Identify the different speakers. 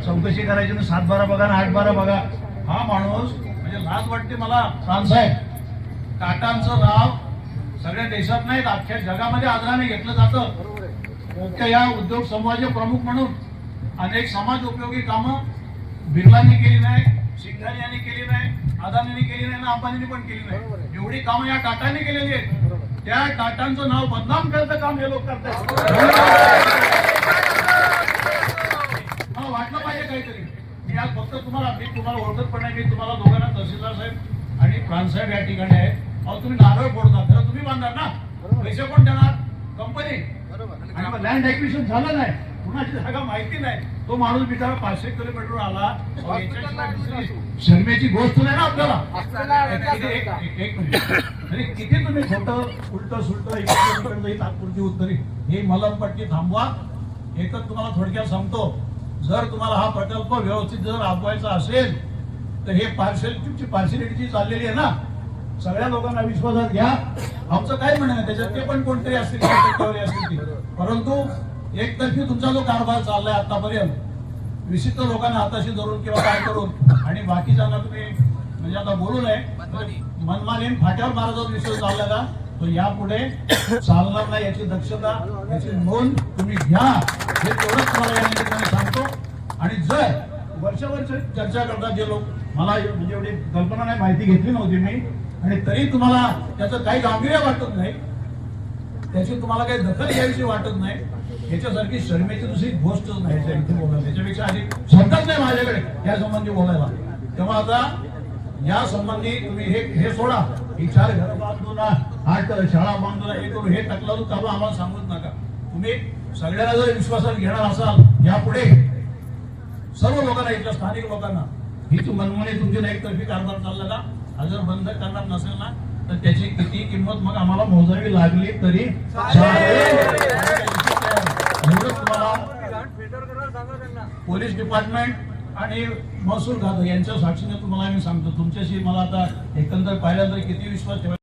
Speaker 1: चौकशी करायची ना 7-12 बघा ना 8-12 बघा. हा माणूस म्हणजे लाज वाटते मला. साहेब टाटांचं नाव सगळ्या देशात नाही अख्ख्या जगामध्ये आदराने घेतलं जातं. या उद्योग समूहाचे प्रमुख म्हणून अनेक समाज उपयोगी कामं बिर्लांनी केली नाही, सिंघानी यांनी केली नाही, अदानींनी केली नाही, अंबानींनी पण केली नाही. एवढी कामं या टाटांनी केलेली आहेत. त्या टाटांचं नाव बदनाम करायचं काम हे लोक करतात. वाटलं पाहिजे काहीतरी. मी आज फक्त मी तुम्हाला ओळखत पण नाही. मी तुम्हाला दोघांना तहसीलदार साहेब आणि प्रांत साहेब या ठिकाणी आहे. अहो तुम्ही नारळ फोडता, खरं तुम्ही बांधणार ना, पैसे कोण देणार? कंपनी. आणि मग लँड ऍक्विजिशन झालं नाही, कुणाची जागा माहिती नाही, तो माणूस बिचारा 500 किलोमीटर आला. शर्मेची गोष्ट नाही ना आपल्याला. एक मिनिट, किती तुम्ही खोटं उलट सुलट इकडे तात्पुरती उत्तरी हे मलमपट्टी थांबवा. एकच तुम्हाला थोडक्यात सांगतो, जर तुम्हाला हा प्रकल्प व्यवस्थित जर राबवायचा असेल तर हे पार्शलिटी जी चाललेली आहे ना, सगळ्या लोकांना विश्वासात घ्या. आमचं काय म्हणणं आहे त्याच्यात, ते पण कोणतरी असतील असतील, परंतु एकतर्फी तुमचा जो कारभार चाललाय आतापर्यंत, विशिष्ट लोकांना हाताशी धरून किंवा काय करून आणि बाकीच्यांना तुम्ही म्हणजे आता बोलू नये, मनमानी फाट्यावर मारायचा विषय चालला का, तो यापुढे चालणार नाही. याची दक्षता, याची नोंद तुम्ही घ्या. हे तेवढंच तुम्हाला या निमित्ताने सांगतो. आणि जर वर्ष चर्चा करतात जे लोक, मला म्हणजे एवढी कल्पना नाही, माहिती घेतली नव्हती मी, आणि तरी तुम्हाला त्याचं काही गांभीर्य वाटत नाही, त्याची तुम्हाला काही दखल घ्यायची वाटत नाही, याच्यासारखी शर्मेची दुसरी गोष्टच नाही इथे बोलायला. त्याच्यापेक्षा आधी शब्दच नाही माझ्याकडे या संबंधी बोलायला. तेव्हा आता या संबंधी तुम्ही हे सोडा, ही 4 घरं बांधून 8 शाळा बांधून हे करू, हे टाकलं चालू आम्हाला सांगूच नका. तुम्ही सगळ्यांना जर विश्वासात घेणार असाल यापुढे सर्व लोकांना, इथल्या स्थानिक लोकांना, ही मनमानी तुमची ना एकतर्फी कारभार चालला का, हा जर बंद करणार नसेल ना तर त्याची किती किंमत मग आम्हाला मोजावी लागली तरी तुम्हाला पोलीस डिपार्टमेंट आणि महसूल खातं यांच्या साक्षीने तुम्हाला मी सांगतो. तुमच्याशी मला आता एकंदर पाहिल्यानंतर किती विश्वास ठेवायचा.